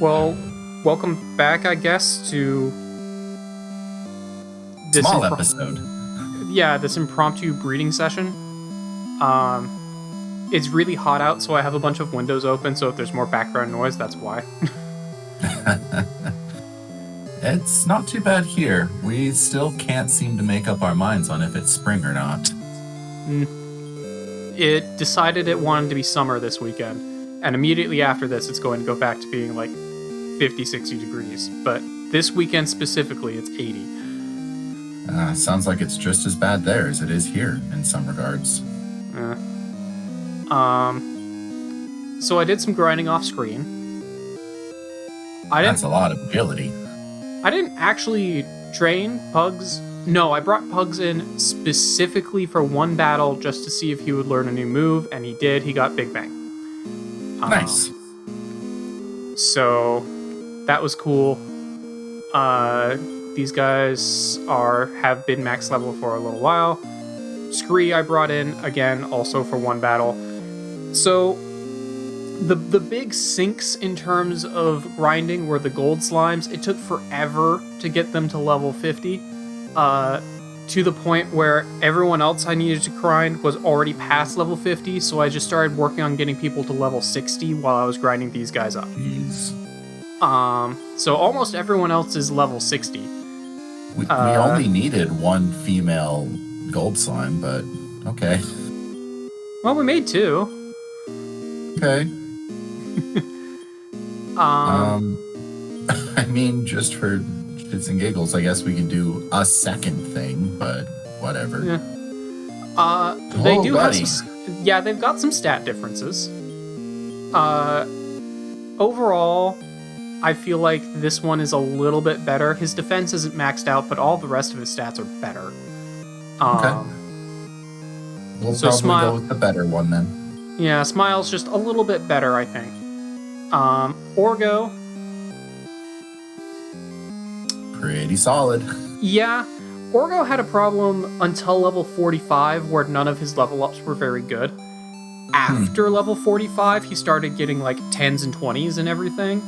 Well, welcome back, I guess, to this Small episode. this impromptu breeding session. Um, it's really hot out, so I have a bunch of windows open, so if there's more background noise, that's why. It's not too bad here. We still can't seem to make up our minds on if it's spring or not. It decided it wanted to be summer this weekend, and immediately after this, it's going to go back to being like 50, 60 degrees. But this weekend specifically, it's 80. Sounds like it's just as bad there as it is here in some regards. So I did some grinding off screen. That's a lot of agility. I didn't actually train Pugs. No, I brought Pugs in specifically for one battle just to see if he would learn a new move, and he did. He got Big Bang. Nice. So that was cool. These guys have been max level for a little while. Scree I brought in again, also for one battle. So the big sinks in terms of grinding were the gold slimes. It took forever to get them to level 50, to the point where everyone else I needed to grind was already past level 50, so I just started working on getting people to level 60 while I was grinding these guys up. Jeez. So almost everyone else is level 60. We only needed one female gold slime, but okay. Well, we made two. Okay. I mean, just for shits and giggles, I guess we can do a second thing, but whatever. Yeah. They do buddy. have some, yeah, they've got some stat differences. Overall, I feel like this one is a little bit better. His defense isn't maxed out, but all the rest of his stats are better. Okay. We'll so probably go with the better one then. Yeah, Smile's just a little bit better, I think. Orgo. Pretty solid. Yeah, Orgo had a problem until level 45 where none of his level ups were very good. After level 45, he started getting like 10s and 20s and everything.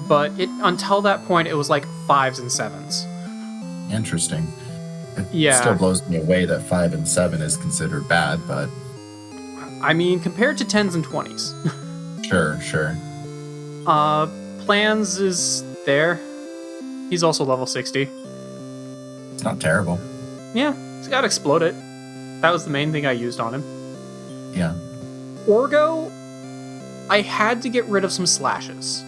But until that point, it was like 5s and 7s. Interesting. It still blows me away that 5 and 7 is considered bad, but... I mean, compared to 10s and 20s. Sure. Plans is there. He's also level 60. It's not terrible. Yeah, he's got Explode It. That was the main thing I used on him. Yeah. Orgo, I had to get rid of some slashes.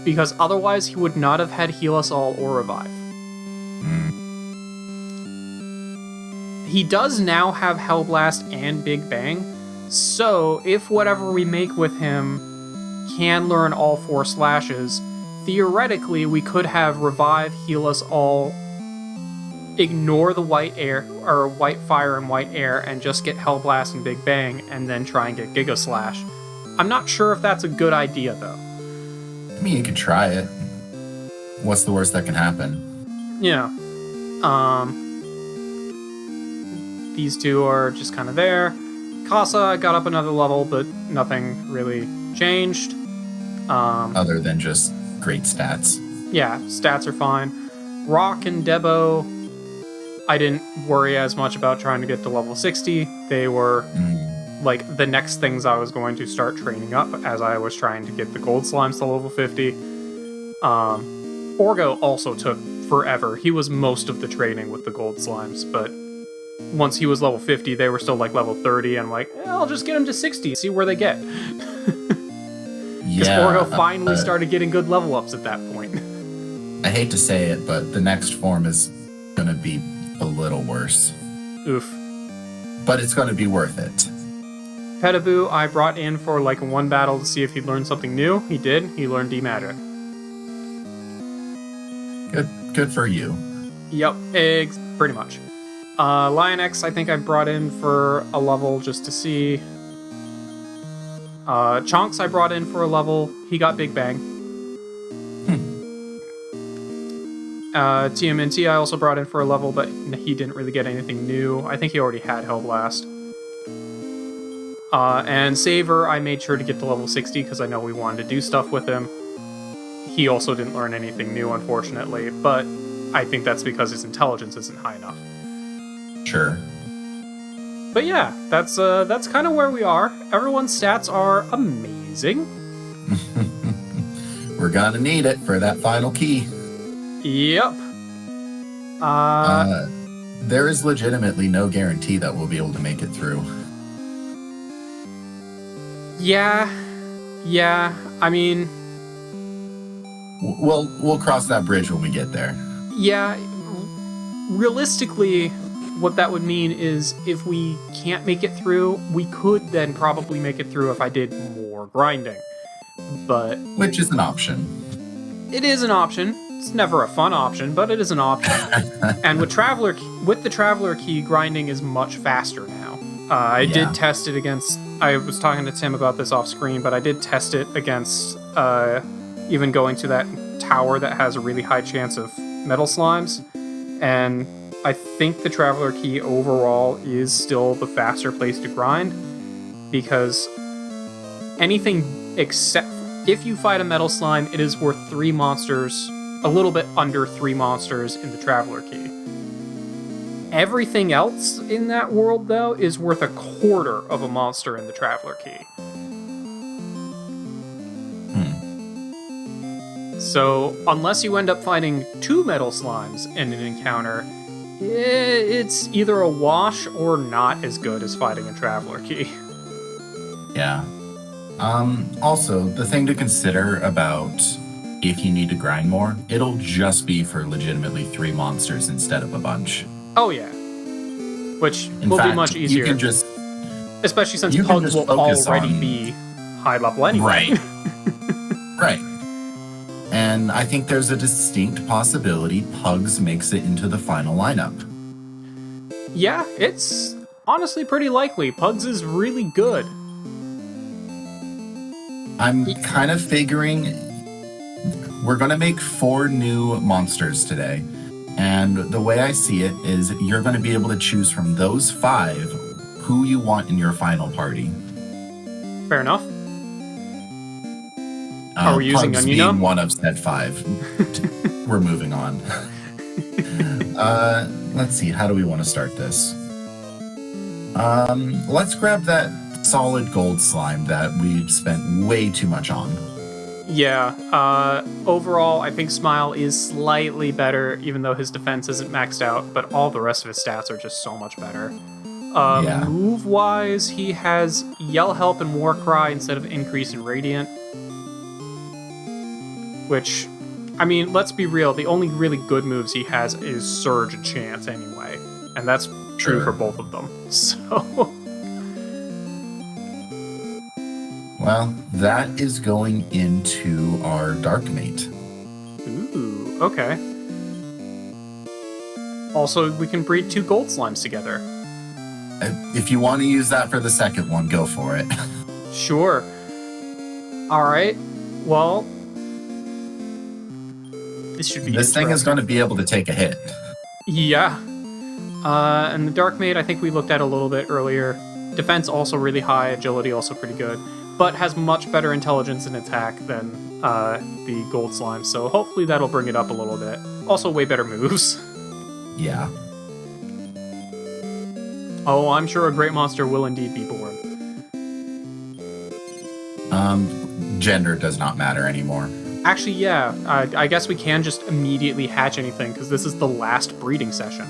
Because otherwise he would not have had Heal Us All or Revive. He does now have Hellblast and Big Bang, so if whatever we make with him can learn all 4 slashes, theoretically we could have Revive, Heal Us All, ignore the white air, or white fire and white air, and just get Hellblast and Big Bang, and then try and get Giga Slash. I'm not sure if that's a good idea, though. I mean, you could try it. What's the worst that can happen? Yeah. These two are just kind of there. Casa got up another level, but nothing really changed. Other than just great stats. Yeah, stats are fine. Rock and Debo, I didn't worry as much about trying to get to level 60. They were like the next things I was going to start training up as I was trying to get the gold slimes to level 50. Orgo also took forever. He was most of the training with the gold slimes, but once he was level 50, they were still like level 30, and I'm like, I'll just get him to 60, see where they get. Because Orgo finally started getting good level ups at that point. I hate to say it, but the next form is going to be a little worse. Oof. But it's going to be worth it. Petaboo, I brought in for like one battle to see if he'd learned something new. He did. He learned D-Magic. Good for you. Yep, pretty much. Lion X, I think I brought in for a level just to see. Chonks, I brought in for a level. He got Big Bang. TMNT, I also brought in for a level, but he didn't really get anything new. I think he already had Hellblast. And Saver, I made sure to get to level 60 because I know we wanted to do stuff with him. he also didn't learn anything new, unfortunately, but I think that's because his intelligence isn't high enough. Sure. But yeah, that's kind of where we are. Everyone's stats are amazing. We're gonna need it for that final key. Yep. There is legitimately no guarantee that we'll be able to make it through. Yeah. I mean, we'll cross that bridge when we get there. Yeah. Realistically, what that would mean is if we can't make it through, we could then probably make it through if I did more grinding. But which is an option. It is an option. It's never a fun option, but it is an option. And with the Traveler Key, grinding is much faster now. I did test it against... I was talking to Tim about this off screen, but I did test it against even going to that tower that has a really high chance of metal slimes. And I think the Traveler Key overall is still the faster place to grind, because anything except... If you fight a metal slime, it is worth 3 monsters, a little bit under 3 monsters in the Traveler Key. Everything else in that world, though, is worth 1/4 of a monster in the Traveler Key. So, unless you end up finding 2 metal slimes in an encounter, it's either a wash or not as good as fighting a Traveler Key. Yeah. Also, the thing to consider about if you need to grind more, it'll just be for legitimately 3 monsters instead of a bunch. Oh, yeah. Which will be much easier. You can just... Especially since Pugs will already be high level anyway. Right. Right. And I think there's a distinct possibility Pugs makes it into the final lineup. Yeah, it's honestly pretty likely. Pugs is really good. I'm kind of figuring we're going to make 4 new monsters today. And the way I see it is you're going to be able to choose from those 5 who you want in your final party. Fair enough. Are we using Pugs Onion? Being one of said 5. We're moving on. Let's see. How do we want to start this? Let's grab that solid gold slime that we spent way too much on. Yeah, overall, I think Smile is slightly better, even though his defense isn't maxed out, but all the rest of his stats are just so much better. Move-wise, he has Yell Help and War Cry instead of Increase in Radiant. Which, I mean, let's be real, the only really good moves he has is Surge and Chance anyway. And that's true for both of them, so... Well, that is going into our Dark Mate. Ooh, okay. Also, we can breed 2 gold slimes together. If you want to use that for the second one, go for it. Sure. Alright, well... This should be This thing is going to be able to take a hit. Yeah. And the Dark Mate, I think we looked at a little bit earlier. Defense also really high, agility also pretty good. But has much better intelligence and attack than the gold slime, so hopefully that'll bring it up a little bit. Also, way better moves. Yeah. Oh, I'm sure a great monster will indeed be born. Gender does not matter anymore. Actually, yeah, I guess we can just immediately hatch anything, because this is the last breeding session.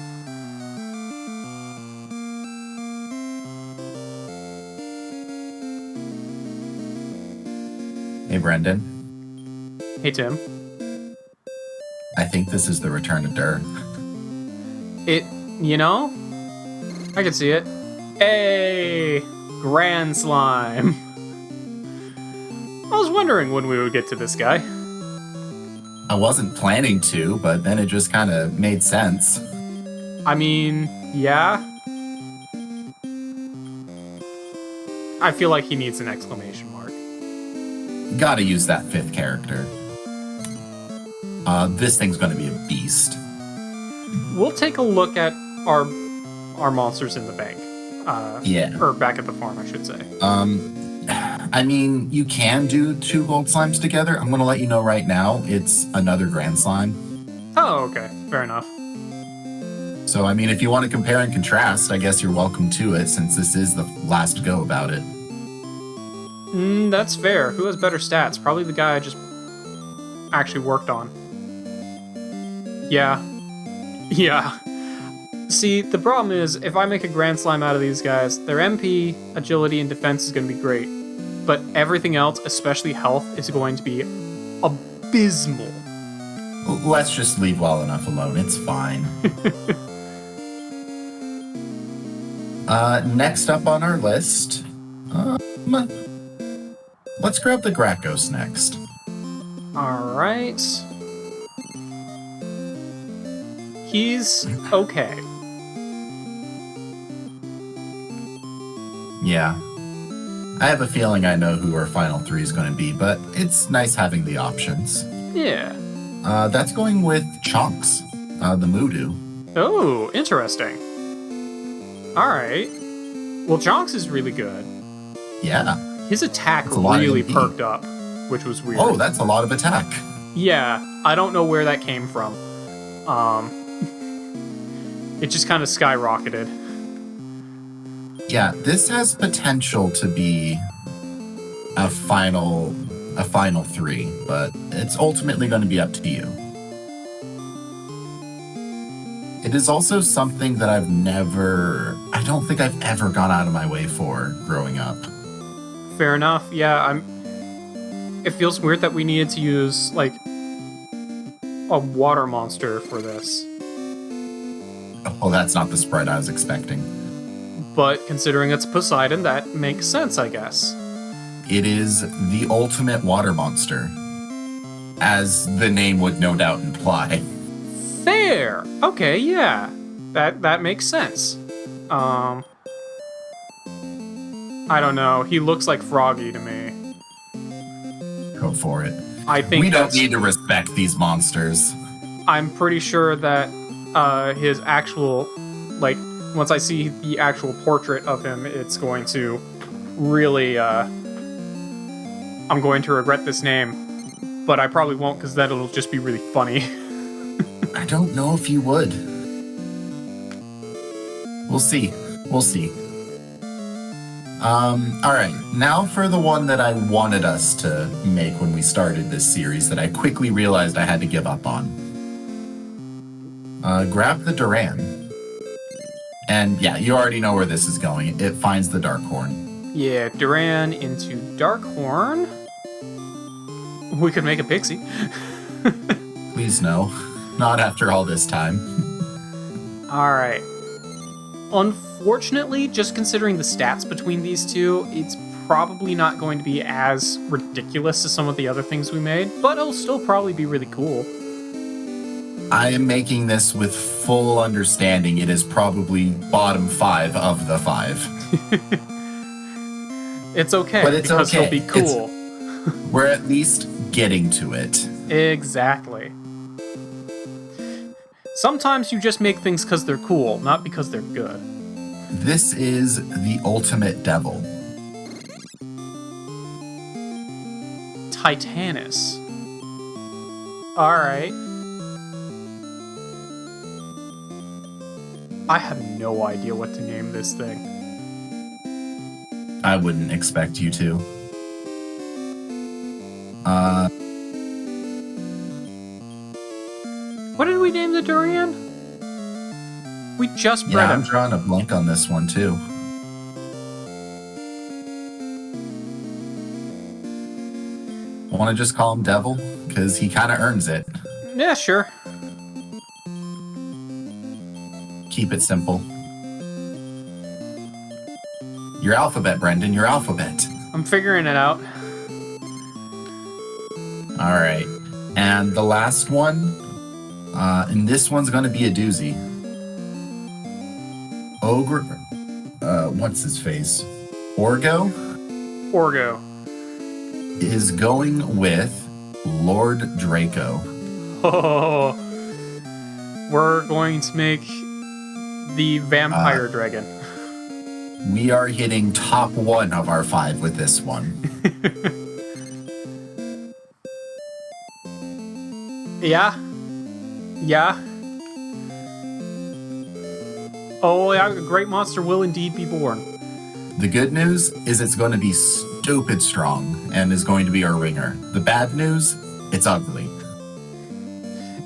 Hey, Brendan. Hey, Tim. I think this is the return of Dur. You know? I can see it. Hey! Grand Slime. I was wondering when we would get to this guy. I wasn't planning to, but then it just kind of made sense. I mean, yeah. I feel like he needs an exclamation mark. Gotta use that 5th character. This thing's gonna be a beast. We'll take a look at our monsters in the bank. Yeah. Or back at the farm, I should say. I mean, you can do 2 gold slimes together. I'm going to let you know right now, it's another grand slime. Oh, okay. Fair enough. So, I mean, if you want to compare and contrast, I guess you're welcome to it, since this is the last go about it. That's fair. Who has better stats? Probably the guy I just actually worked on. Yeah. Yeah. See, the problem is, if I make a Grand Slime out of these guys, their MP, agility, and defense is going to be great. But everything else, especially health, is going to be abysmal. Let's just leave well enough alone. It's fine. Next up on our list, let's grab the Grakos next. Alright. He's okay. Yeah. I have a feeling I know who our final 3 is going to be, but it's nice having the options. Yeah. That's going with Chonks, the Moodoo. Oh, interesting. Alright. Well, Jonks is really good. Yeah. His attack That's a lot of really MP. perked up, which was weird. Oh, that's a lot of attack. Yeah, I don't know where that came from. It just kind of skyrocketed. Yeah, this has potential to be a final 3, but it's ultimately going to be up to you. It is also something that I don't think I've ever gone out of my way for growing up. Fair enough. Yeah, it feels weird that we needed to use, like, a water monster for this. Oh, that's not the spread I was expecting. But considering it's Poseidon, that makes sense, I guess. It is the ultimate water monster, as the name would no doubt imply. Fair! Okay, yeah. That makes sense. I don't know. He looks like Froggy to me. Go for it. I think we don't need to respect these monsters. I'm pretty sure that his actual, like, once I see the actual portrait of him, it's going to really, I'm going to regret this name, but I probably won't because that'll just be really funny. I don't know if you would. We'll see. Alright, now for the one that I wanted us to make when we started this series that I quickly realized I had to give up on. Grab the Duran. And yeah, you already know where this is going. It finds the Darkhorn. Yeah, Duran into Darkhorn. We could make a pixie. Please no. Not after all this time. Alright. Unfortunately, just considering the stats between these two, it's probably not going to be as ridiculous as some of the other things we made, but it'll still probably be really cool. I am making this with full understanding it is probably bottom 5 of the 5. It's okay, but it's because okay. It'll be cool. We're at least getting to it. Exactly. Sometimes you just make things because they're cool, not because they're good. This is the ultimate devil. Titanus. Alright. I have no idea what to name this thing. I wouldn't expect you to. What did we name the durian? We just bred I'm him. drawing a blank on this one too. Want to just call him Devil? Because he kind of earns it. Yeah, sure. Keep it simple. Your alphabet, Brendan, your alphabet. I'm figuring it out. All right. And the last one, and this one's going to be a doozy. Ogre, what's his face? Orgo is going with Lord Draco. Oh, we're going to make the vampire dragon. We are hitting top 1 of our 5 with this one. Yeah. Oh, yeah, a great monster will indeed be born. The good news is it's going to be stupid strong and is going to be our ringer. The bad news, it's ugly.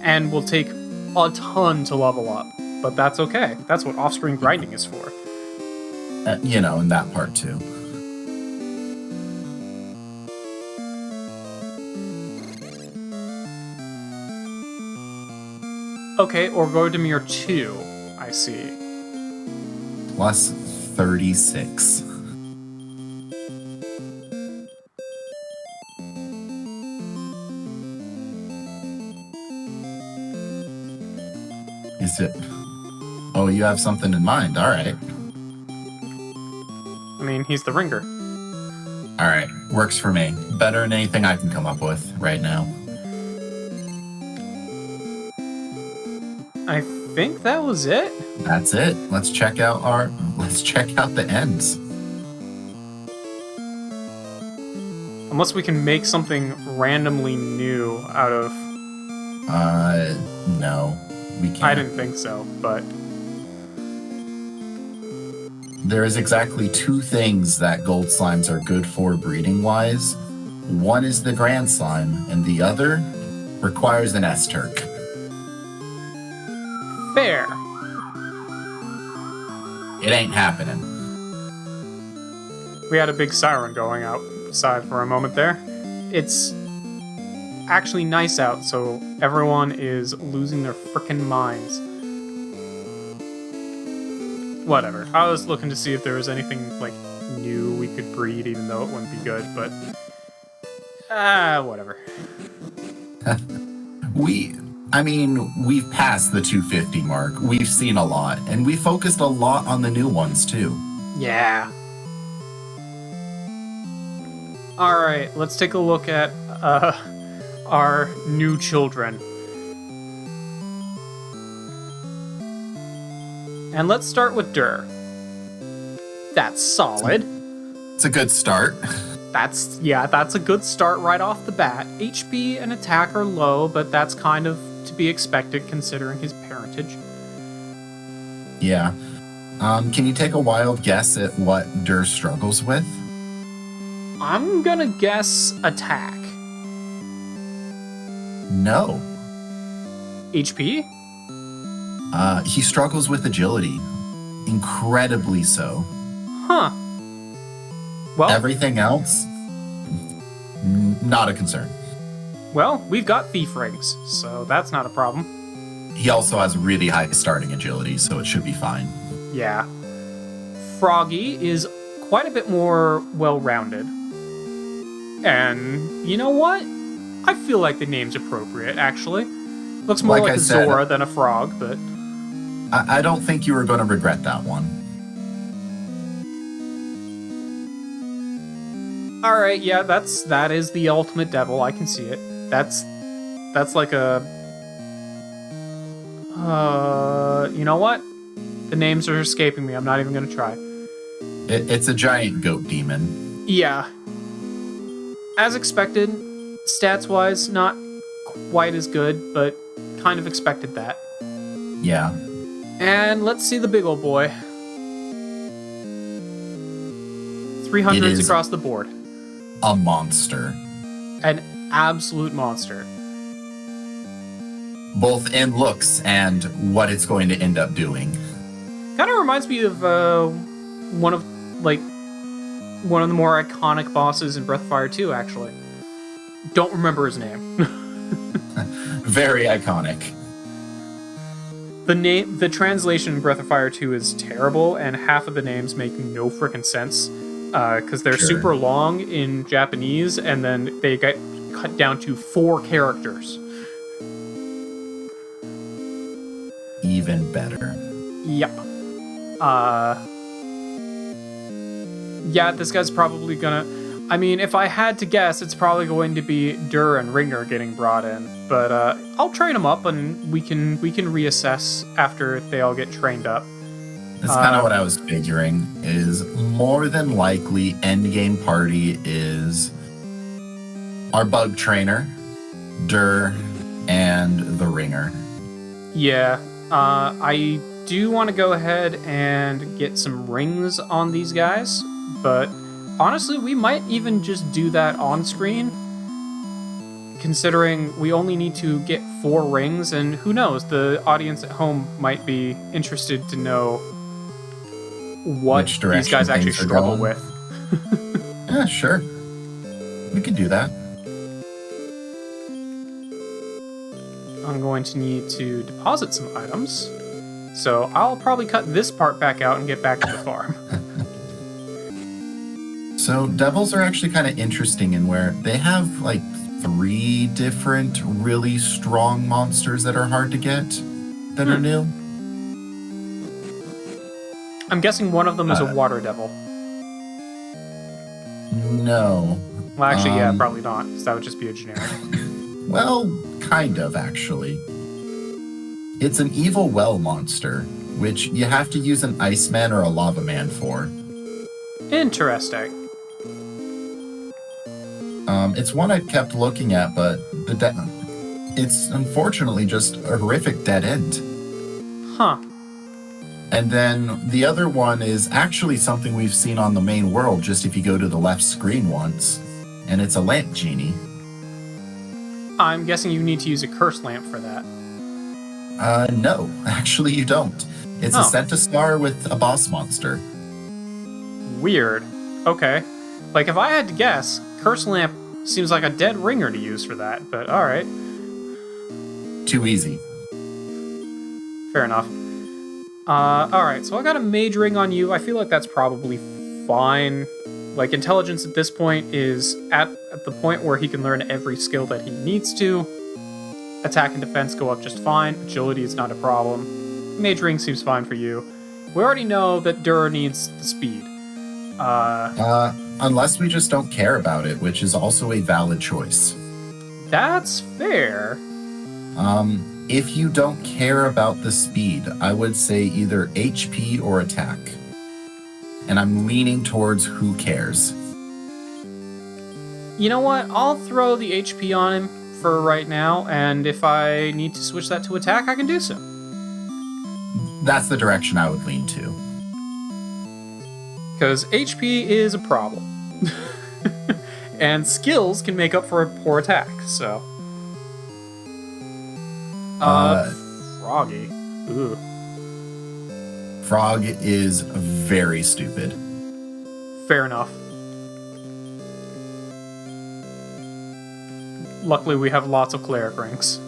And will take a ton to level up, but that's okay. That's what off-screen grinding is for. And that part too. Okay, or Gordemir 2, I see. Plus 36. Is it? Oh, you have something in mind. All right. I mean, he's the ringer. All right. Works for me. Better than anything I can come up with right now. I think that was it. That's it. Let's check out the ends. Unless we can make something randomly new out of... No. We can't. I didn't think so, but... There is exactly 2 things that gold slimes are good for breeding-wise. One is the grand slime, and the other requires an S-Turk. Fair. It ain't happening. We had a big siren going outside for a moment there. It's actually nice out, so everyone is losing their frickin' minds. Whatever. I was looking to see if there was anything, new we could breed, even though it wouldn't be good, but... whatever. We've passed the 250 mark. We've seen a lot, and we focused a lot on the new ones, too. Yeah. Alright, let's take a look at, our new children. And let's start with Dur. That's solid. It's a good start. That's a good start right off the bat. HP and attack are low, but that's kind of to be expected considering his parentage. Yeah. Can you take a wild guess at what Dur struggles with? I'm gonna guess attack. No. HP? He struggles with agility. Incredibly so. Huh. Well, everything else, not a concern. Well, we've got thief rings, so that's not a problem. He also has really high starting agility, so it should be fine. Yeah. Froggy is quite a bit more well-rounded. And you know what? I feel like the name's appropriate, actually. Looks more like a Zora than a frog, but... I don't think you were going to regret that one. Alright, yeah, that is the ultimate devil, I can see it. That's like a... you know what? The names are escaping me, I'm not even gonna try. It's a giant goat demon. Yeah. As expected, stats-wise, not quite as good, but kind of expected that. Yeah. And let's see the big old boy. 300s across the board. A monster. An absolute monster. Both in looks and what it's going to end up doing. Kind of reminds me of one of the more iconic bosses in Breath of Fire 2, actually. Don't remember his name. Very iconic. The translation in Breath of Fire 2 is terrible, and half of the names make no frickin' sense, because they're super long in Japanese, and then they get cut down to 4 characters. Even better. Yep. Yeah, this guy's probably gonna... I mean, if I had to guess, it's probably going to be Dur and Ringer getting brought in. But I'll train them up, and we can reassess after they all get trained up. That's kind of what I was figuring, is more than likely endgame party is our bug trainer, Dur, and the ringer. Yeah, I do want to go ahead and get some rings on these guys, but honestly, we might even just do that on screen, considering we only need to get 4 rings, and who knows, the audience at home might be interested to know what Which these direction guys actually things are struggle going. with. Yeah, sure. We can do that. I'm going to need to deposit some items, so I'll probably cut this part back out and get back to the farm. So devils are actually kind of interesting in where they have like 3 different really strong monsters that are hard to get that are new. I'm guessing one of them is a water devil. No. Well, actually, yeah, probably not, because that would just be a generic. Well, kind of, actually. It's an evil well monster, which you have to use an Iceman or a Lava Man for. Interesting. It's one I kept looking at, but it's unfortunately just a horrific dead end. Huh. And then the other one is actually something we've seen on the main world, just if you go to the left screen once, and it's a lamp genie. I'm guessing you need to use a curse lamp for that. No, actually you don't. It's a Centistar with a boss monster. Weird. Okay. Like, if I had to guess, curse lamp seems like a dead ringer to use for that, but alright. Too easy. Fair enough. Alright, so I got a mage ring on you. I feel like that's probably fine. Like, intelligence at this point is at the point where he can learn every skill that he needs to. Attack and defense go up just fine. Agility is not a problem. Mage ring seems fine for you. We already know that Dur needs the speed. Unless we just don't care about it, which is also a valid choice. That's fair. If you don't care about the speed, I would say either HP or attack. And I'm leaning towards who cares. You know what? I'll throw the HP on him for right now, and if I need to switch that to attack, I can do so. That's the direction I would lean to. Because HP is a problem. And skills can make up for a poor attack, so. Froggy. Ooh. Frog is very stupid. Fair enough. Luckily, we have lots of cleric rings.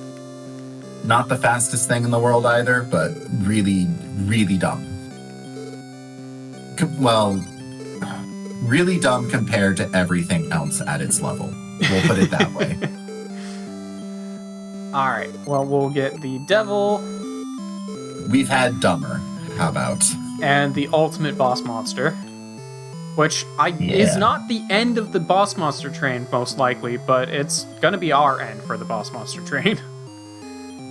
Not the fastest thing in the world either, but really, really dumb. Well, really dumb compared to everything else at its level. We'll put it that way. Alright, well, we'll get the devil. We've had dumber. How about? And the ultimate boss monster. Which is not the end of the boss monster train, most likely, but it's gonna be our end for the boss monster train.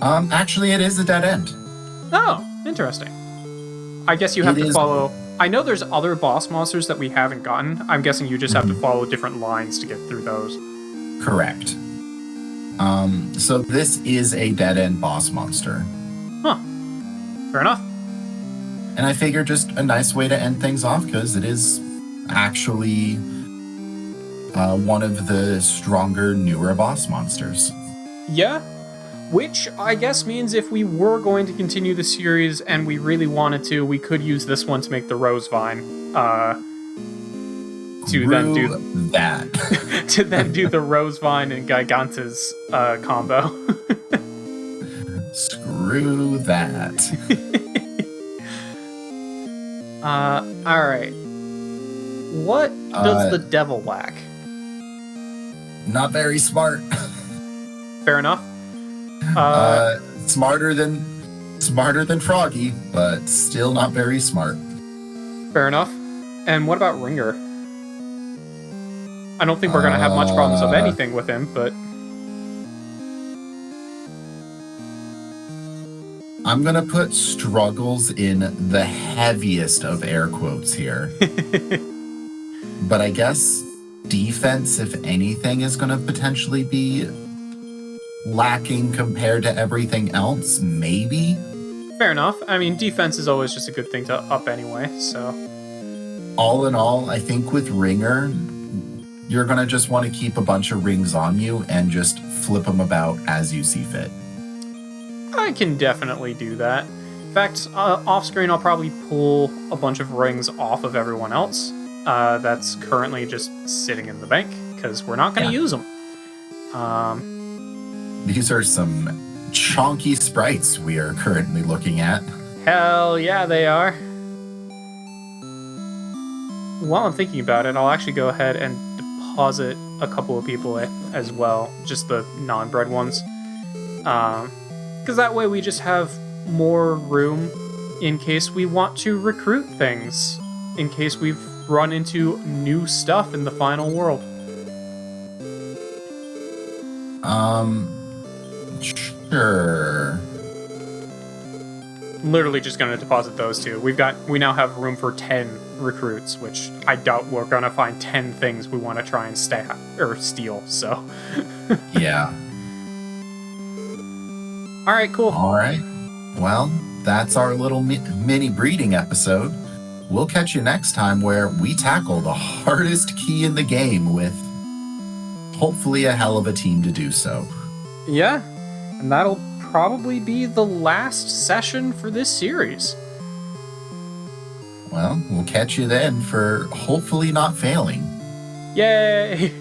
Actually, it is a dead end. Oh, interesting. I guess you have to follow... I know there's other boss monsters that we haven't gotten. I'm guessing you just have to follow different lines to get through those. Correct. So this is a dead end boss monster. Huh. Fair enough. And I figure just a nice way to end things off, because it is actually one of the stronger, newer boss monsters. Yeah, which I guess means if we were going to continue the series and we really wanted to, we could use this one to make the Rose Vine. To then do the Rose Vine and Gigantes combo. Screw that. Alright. What does the devil lack? Not very smart. Fair enough. Smarter than Froggy, but still not very smart. Fair enough. And what about Ringer? I don't think we're gonna have much problems of anything with him, but... I'm going to put struggles in the heaviest of air quotes here. But I guess defense, if anything, is going to potentially be lacking compared to everything else, maybe? Fair enough. I mean, defense is always just a good thing to up anyway, so. All in all, I think with Ringer, you're going to just want to keep a bunch of rings on you and just flip them about as you see fit. I can definitely do that. In fact, off screen, I'll probably pull a bunch of rings off of everyone else that's currently just sitting in the bank, because we're not going to use them. These are some chonky sprites we are currently looking at. Hell yeah, they are. While I'm thinking about it, I'll actually go ahead and deposit a couple of people as well, just the non-bred ones. Because that way we just have more room in case we want to recruit things, in case we've run into new stuff in the final world. Sure. Literally just going to deposit those two. We now have room for 10 recruits, which I doubt we're going to find 10 things we want to try and steal, so. Yeah. All right, cool. All right. Well, that's our little mini breeding episode. We'll catch you next time where we tackle the hardest key in the game with hopefully a hell of a team to do so. Yeah, and that'll probably be the last session for this series. Well, we'll catch you then for hopefully not failing. Yay!